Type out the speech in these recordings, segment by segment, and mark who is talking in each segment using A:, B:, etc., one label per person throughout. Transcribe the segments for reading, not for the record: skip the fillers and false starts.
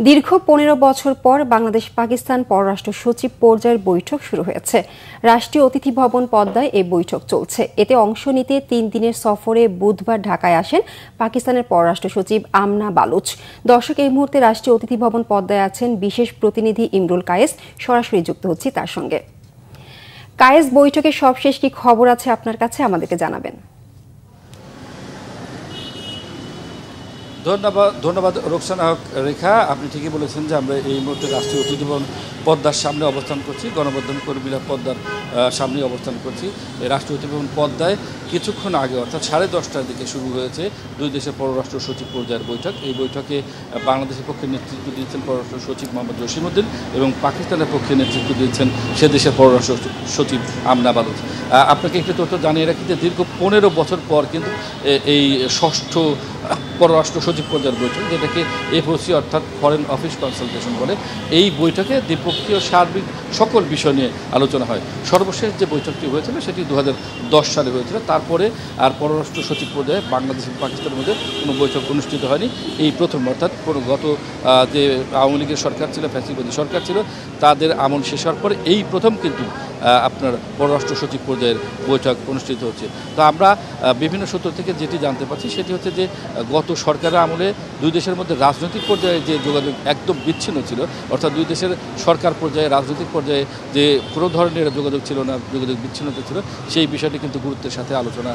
A: দীর্ঘ ১৫ বছর পর বাংলাদেশ পাকিস্তান পররাষ্ট্র সচিব পর্যায়ের বৈঠক শুরু হয়েছে। রাষ্ট্রীয় অতিথি ভবন পদ্মায় এই বৈঠক চলছে। এতে অংশ নিতে ৩ দিনের সফরে বুধবার ঢাকায় আসেন পাকিস্তানের পররাষ্ট্র সচিব আমনা বালুচ। দর্শক, এই মুহূর্তে রাষ্ট্রীয় অতিথি ভবন পদ্মায় আছেন বিশেষ প্রতিনিধি ইমরুল কায়েস। সরাসরি যুক্ত হচ্ছি তার সঙ্গে। কায়েস, বৈঠকের সবশেষ কি খবর আছে আপনার কাছে, আমাদেরকে জানাবেন।
B: ধন্যবাদ রোকসানা রেখা। আপনি ঠিকই বলেছেন যে আমরা এই মুহূর্তে রাষ্ট্রীয় অতিথি ভবন পদ্মার সামনে অবস্থান করছি। গণমাধ্যম কর্মীরা পদ্মার সামনে অবস্থান করছি। এই রাষ্ট্রীয় অতিথি ভবন পদ্মায় কিছুক্ষণ আগে অর্থাৎ 10:30টার দিকে শুরু হয়েছে দুই দেশের পররাষ্ট্র সচিব পর্যায়ের বৈঠক। এই বৈঠকে বাংলাদেশের পক্ষে নেতৃত্ব দিয়েছেন পররাষ্ট্র সচিব মোহাম্মদ জসিমউদ্দিন এবং পাকিস্তানের পক্ষে নেতৃত্ব দিয়েছেন সে দেশের পররাষ্ট্র সচিব আমনা বালুচ। আপনাকে একটি তথ্য জানিয়ে রাখি যে দীর্ঘ 15 বছর পর কিন্তু এই ষষ্ঠ পররাষ্ট্র সচিব পর্যায়ের বৈঠক, যেটাকে এফওসি অর্থাৎ ফরেন অফিস কনসালটেশন বলে, এই বৈঠকে দ্বিপক্ষীয় সার্বিক সকল বিষয় নিয়ে আলোচনা হয়। সর্বশেষ যে বৈঠকটি হয়েছিল সেটি 2010 সালে হয়েছিল। তারপরে আর পররাষ্ট্র সচিব পর্যায়ে বাংলাদেশ এবং পাকিস্তানের মধ্যে কোনো বৈঠক অনুষ্ঠিত হয়নি। এই প্রথম, অর্থাৎ গত যে আওয়ামী লীগের সরকার ছিল, ফ্যাসিবাদী সরকার ছিল, তাদের আমল শেষ হওয়ার পরে এই প্রথম কিন্তু আপনার পররাষ্ট্র সচিব পর্যায়ের বৈঠক অনুষ্ঠিত হচ্ছে। তো আমরা বিভিন্ন সূত্র থেকে যেটি জানতে পারছি সেটি হচ্ছে যে গত সরকারের আমলে দুই দেশের মধ্যে রাজনৈতিক পর্যায়ে যে যোগাযোগ একদম বিচ্ছিন্ন ছিল, অর্থাৎ দুই দেশের সরকার পর্যায়ে রাজনৈতিক পর্যায়ে যে কোনো ধরনের যোগাযোগ ছিল না, যোগাযোগ বিচ্ছিন্নতা ছিল, সেই বিষয়টি কিন্তু গুরুত্বের সাথে আলোচনা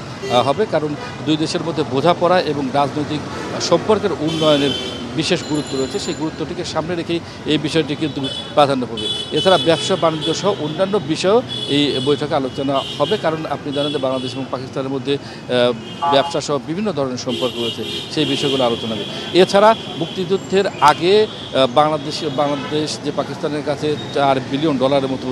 B: হবে। কারণ দুই দেশের মধ্যে বোঝাপড়া এবং রাজনৈতিক সম্পর্কের উন্নয়নের বিশেষ গুরুত্ব রয়েছে। সেই গুরুত্বটিকে সামনে রেখেই এই বিষয়টি কিন্তু প্রাধান্য পাবে। এছাড়া ব্যবসা বাণিজ্য সহ অন্যান্য বিষয়েও এই বৈঠকে আলোচনা হবে। কারণ আপনি জানেন যে বাংলাদেশ এবং পাকিস্তানের মধ্যে ব্যবসা সহ বিভিন্ন ধরনের সম্পর্ক রয়েছে, সেই বিষয়গুলো আলোচনা হবে। এছাড়া মুক্তিযুদ্ধের আগে বাংলাদেশ যে পাকিস্তানের কাছে $4 বিলিয়ন মতো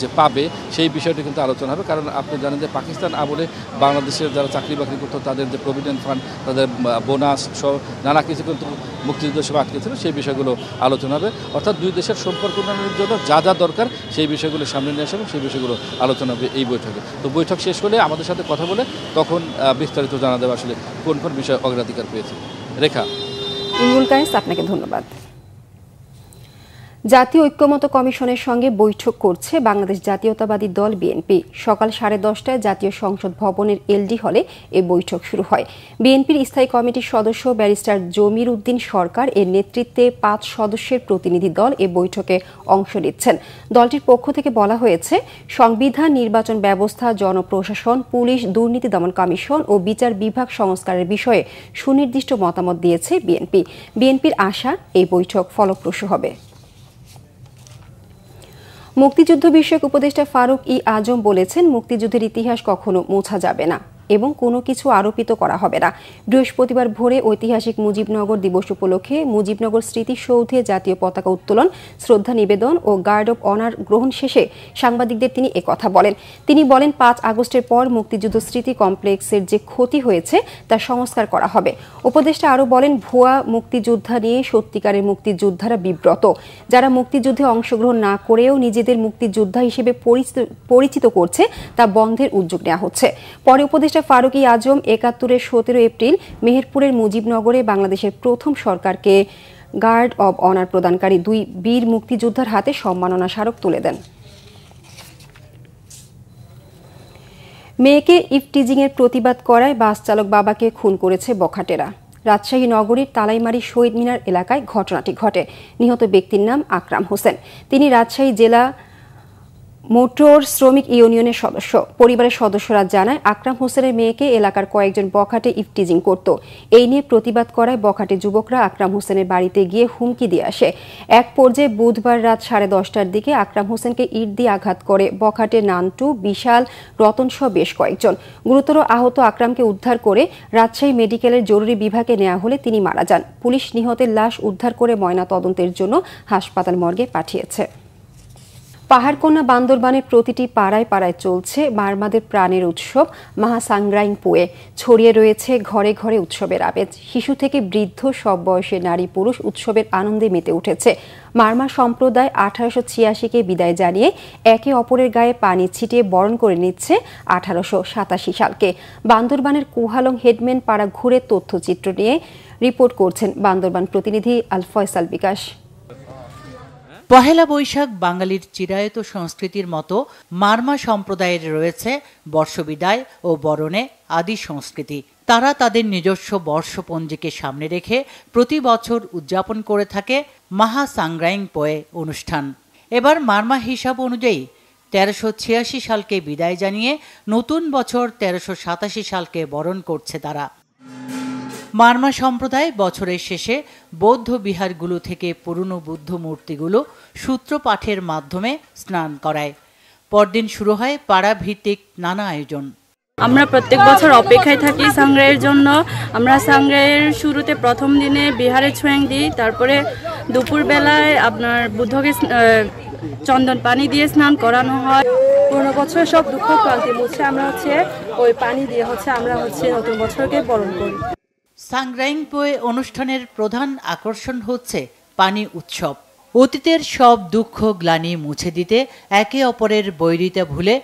B: যে পাবে, সেই বিষয়টি কিন্তু আলোচনা হবে। কারণ আপনি জানেন যে পাকিস্তান আমলে বাংলাদেশের যারা চাকরি বাকরি করতো তাদের যে প্রভিডেন্ট ফান্ড, তাদের বোনাস সহ নানা কিছু কিন্তু মুক্তিযুদ্ধের সময় আটকে ছিল, সেই বিষয়গুলো আলোচনা হবে। অর্থাৎ দুই দেশের সম্পর্ক উন্নয়নের জন্য যা যা দরকার সেই বিষয়গুলো সামনে নিয়ে আসে এবং সেই বিষয়গুলো আলোচনা হবে এই বৈঠকে। তো বৈঠক শেষ হলে আমাদের সাথে কথা বলে তখন বিস্তারিত জানা দেবে আসলে কোন কোন বিষয় অগ্রাধিকার পেয়েছে। রেখা।
A: ইমরুল কায়েস, আপনাকে ধন্যবাদ। জাতীয় ঐক্যমত্য কমিশনের সঙ্গে বৈঠক করছে বাংলাদেশ জাতীয়তাবাদী দল বিএনপি। সকাল 10:30টায় জাতীয় সংসদ ভবনের এলডি হলে এই বৈঠক শুরু হয়। বিএনপির স্থায়ী কমিটির সদস্য ব্যারিস্টার জমির উদ্দিন সরকার এর নেতৃত্বে 5 সদস্যের প্রতিনিধি দল এ বৈঠকে অংশ নিচ্ছেন। দলটির পক্ষ থেকে বলা হয়েছে, সংবিধান, নির্বাচন ব্যবস্থা, জনপ্রশাসন, পুলিশ, দুর্নীতি দমন কমিশন ও বিচার বিভাগ সংস্কারের বিষয়ে সুনির্দিষ্ট মতামত দিয়েছে বিএনপি। বিএনপির আশা এই বৈঠক ফলপ্রসূ হবে। মুক্তিযুদ্ধ বিষয়ক উপদেষ্টা ফারুক ই আজম বলেছেন, মুক্তিযুদ্ধের ইতিহাস কখনো মোছা যাবে না এবং কোনো কিছু আরোপিত করা হবে না। বৃহস্পতিবার ভোরে ঐতিহাসিক মুজিবনগর দিবস উপলক্ষে মুজিবনগর স্মৃতিসৌধে জাতীয় পতাকা উত্তোলন, শ্রদ্ধা নিবেদন ও গার্ড অব অনার গ্রহণ শেষে সাংবাদিকদের তিনি একথা বলেন। তিনি বলেন, 5 আগস্টের পর মুক্তিযুদ্ধ স্মৃতি কমপ্লেক্সের যে ক্ষতি হয়েছে তা সংস্কার করা হবে। উপদেষ্টা আরও বলেন, ভুয়া মুক্তিযোদ্ধা নিয়ে সত্যিকারের মুক্তিযোদ্ধারা বিব্রত। যারা মুক্তিযুদ্ধে অংশগ্রহণ না করেও নিজেদের মুক্তিযোদ্ধা হিসেবে পরিচিত করছে তা বন্ধের উদ্যোগ নেওয়া হচ্ছে। পরে উপদেষ্টা ফারুক ই আজম 71-এর 17 এপ্রিল মেহেরপুরের মুজিবনগরে বাংলাদেশের প্রথম সরকারকে গার্ড অব অনার প্রদানকারী 2 বীর মুক্তিযোদ্ধার হাতে সম্মাননা স্মারক তুলে দেন। মেয়েকে ইফটিজিংয়ের প্রতিবাদ করায় বাস চালক বাবাকে খুন করেছে বখাটেরা। রাজশাহী নগরীর তালাইমারি শহীদ মিনার এলাকায় ঘটনাটি ঘটে। নিহত ব্যক্তির নাম আকরাম হোসেন। তিনি রাজশাহী জেলা মোটর শ্রমিক ইউনিয়নের সদস্য। পরিবারের সদস্যরা জানায়, আকরাম হোসেনের মেয়েকে এলাকার কয়েকজন বখাটে ইফটিজিং করত। এই নিয়ে প্রতিবাদ করায় বখাটে যুবকরা আকরাম হোসেনের বাড়িতে গিয়ে হুমকি দিয়ে আসে। এক পর্যায়ে বুধবার রাত 10:30টার দিকে আকরাম হোসেনকে ইট দিয়ে আঘাত করে বখাটে নান্টু, বিশাল, রতনসহ বেশ কয়েকজন। গুরুতর আহত আকরামকে উদ্ধার করে রাজশাহী মেডিকেলের জরুরি বিভাগে নেওয়া হলে তিনি মারা যান। পুলিশ নিহতের লাশ উদ্ধার করে ময়নাতদন্তের জন্য হাসপাতাল মর্গে পাঠিয়েছে। পাহাড়কন্যা বান্দরবানের প্রতিটি পাড়ায় পাড়ায় চলছে মারমাদের প্রাণের উৎসব মহাসাংগ্রাইং পোয়ে। ছড়িয়ে রয়েছে ঘরে ঘরে উৎসবের আবেগ। শিশু থেকে বৃদ্ধ সব বয়সের নারী পুরুষ উৎসবের আনন্দে মেতে উঠেছে। মারমা সম্প্রদায় 1886-কে বিদায় জানিয়ে একে অপরের গায়ে পানি ছিটিয়ে বরণ করে নিচ্ছে 1887 সালকে। বান্দরবানের কুহালং হেডম্যান পাড়া ঘুরে তথ্যচিত্র নিয়ে রিপোর্ট করছেন বান্দরবান প্রতিনিধি আল ফয়সাল বিকাশ।
C: পহেলা বৈশাখ বাঙালির চিরায়ত সংস্কৃতির মতো মারমা সম্প্রদায়ের রয়েছে বর্ষবিদায় ও বরণে আদি সংস্কৃতি। তারা তাদের নিজস্ব বর্ষপঞ্জিকে সামনে রেখে প্রতি বছর উদযাপন করে থাকে মহাসাংগ্রাইং পোয়ে অনুষ্ঠান। এবার মারমা হিসাব অনুযায়ী 1386 সালকে বিদায় জানিয়ে নতুন বছর 1387 সালকে বরণ করছে তারা। মারমা সম্প্রদায় বছরের শেষে বৌদ্ধ বিহারগুলো থেকে পুরনো বুদ্ধ মূর্তিগুলো সূত্রপাঠের মাধ্যমে স্নান করায়। পরদিন শুরু হয় পাড়া ভিত্তিক নানা আয়োজন।
D: আমরা প্রত্যেক বছর অপেক্ষায় থাকি সাংগ্রাইয়ের জন্য। আমরা সাংগ্রাইয়ের শুরুতে প্রথম দিনে বিহারে ছোঁয়াং দিই, তারপরে দুপুরবেলায় আপনার বুদ্ধকে চন্দন পানি দিয়ে স্নান করানো হয়। পুরোনো বছর সব দুঃখ ক্লান্তি মুছে আমরা ওই পানি দিয়ে আমরা নতুন বছরকে বরণ করি।
C: সাংগ্রাইং পোয়ে অনুষ্ঠানের প্রধান আকর্ষণ হচ্ছে পানি উৎসব। অতীতের সব দুঃখ গ্লানি মুছে দিতে একে অপরের বৈরিতা ভুলে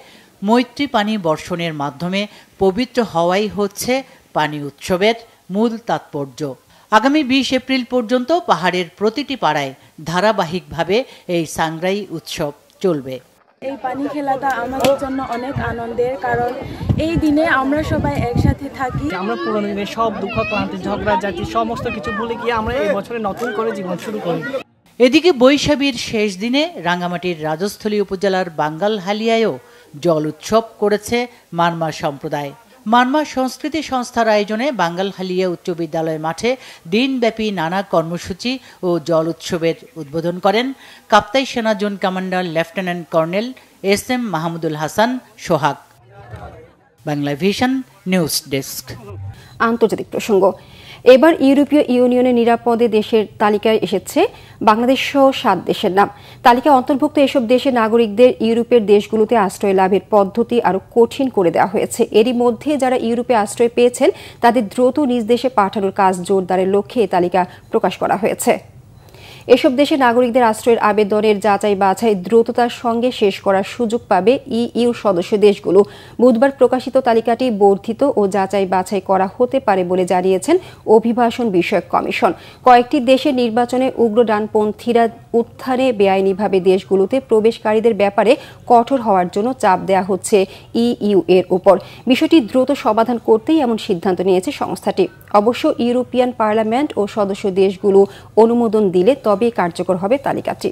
C: মৈত্রী পানি বর্ষণের মাধ্যমে পবিত্র হওয়াই হচ্ছে পানি উৎসবের মূল তাৎপর্য। আগামী 20 এপ্রিল পর্যন্ত পাহাড়ের প্রতিটি পাড়ায় ধারাবাহিকভাবে এই সাংগ্রাই উৎসব চলবে।
D: এই পানি খেলাটা আমাদের জন্য অনেক আনন্দের, কারণ এই দিনে আমরা সবাই একসাথে থাকি।
E: আমরা পুরোনো দিনের সব দুঃখ ক্লান্তি ঝগড়া জাতি সমস্ত কিছু ভুলে গিয়ে আমরা এই বছরে নতুন করে জীবন শুরু করি।
C: এদিকে বৈশাখীর শেষ দিনে রাঙ্গামাটির রাজস্থলী উপজেলার বাঙ্গালহালিয়ায়ও জল উৎসব করেছে মারমা সম্প্রদায়। মারমা সংস্কৃতি সংস্থার আয়োজনে বাঙ্গালহালিয়া উচ্চ বিদ্যালয় মাঠে দিনব্যাপী নানা কর্মসূচি ও জল উৎসবের উদ্বোধন করেন কাপ্তাই সেনা zone commander lieutenant colonel SM Mahmudul Hasan Sohag. Bangla vision news desk.
A: আন্তর্জাতিক প্রসঙ্গ। এবার ইউরোপীয় ইউনিয়নের নিরাপদে দেশের তালিকায় এসেছে বাংলাদেশ সহ 7 দেশের নাম। তালিকায় অন্তর্ভুক্ত এসব দেশের নাগরিকদের ইউরোপের দেশগুলোতে আশ্রয় লাভের পদ্ধতি আরও কঠিন করে দেওয়া হয়েছে। এরই মধ্যে যারা ইউরোপে আশ্রয় পেয়েছেন তাদের দ্রুত নিজ দেশে পাঠানোর কাজ জোরদারের লক্ষ্যে এই তালিকা প্রকাশ করা হয়েছে। এসব দেশের নাগরিকদের আশ্রয়ের আবেদনের যাচাই বাছাই দ্রুততার সঙ্গে শেষ করার সুযোগ পাবে ইইউ সদস্য দেশগুলো। বুধবার প্রকাশিত তালিকাটি বর্ধিত ও যাচাই বাছাই করা হতে পারে বলে জানিয়েছেন অভিবাসন বিষয়ক কমিশন। কয়েকটি দেশের নির্বাচনে উগ্র ডানপন্থীরা উত্থানে বেআইনিভাবে দেশগুলোতে প্রবেশকারীদের ব্যাপারে কঠোর হওয়ার জন্য চাপ দেওয়া হচ্ছে ইইউ এর উপর। বিষয়টি দ্রুত সমাধান করতেই এমন সিদ্ধান্ত নিয়েছে সংস্থাটি। অবশ্য ইউরোপিয়ান পার্লামেন্ট ও সদস্য দেশগুলো অনুমোদন দিলে তবেই কার্যকর হবে তালিকাটি।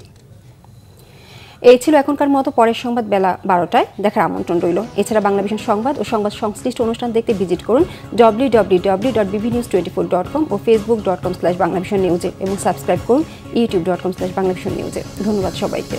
A: এই ছিল এখনকার মতো। পরের সংবাদ বেলা 12টায় দেখার আমন্ত্রণ রইল। এছাড়া বাংলাভিশন সংবাদ ও সংবাদ সংশ্লিষ্ট অনুষ্ঠান দেখতে ভিজিট করুন www.bbnews24.com ও facebook.com/বাংলাভিশন নিউজে এবং সাবস্ক্রাইব করুন youtube.com/বাংলাভিশন নিউজে। ধন্যবাদ সবাইকে।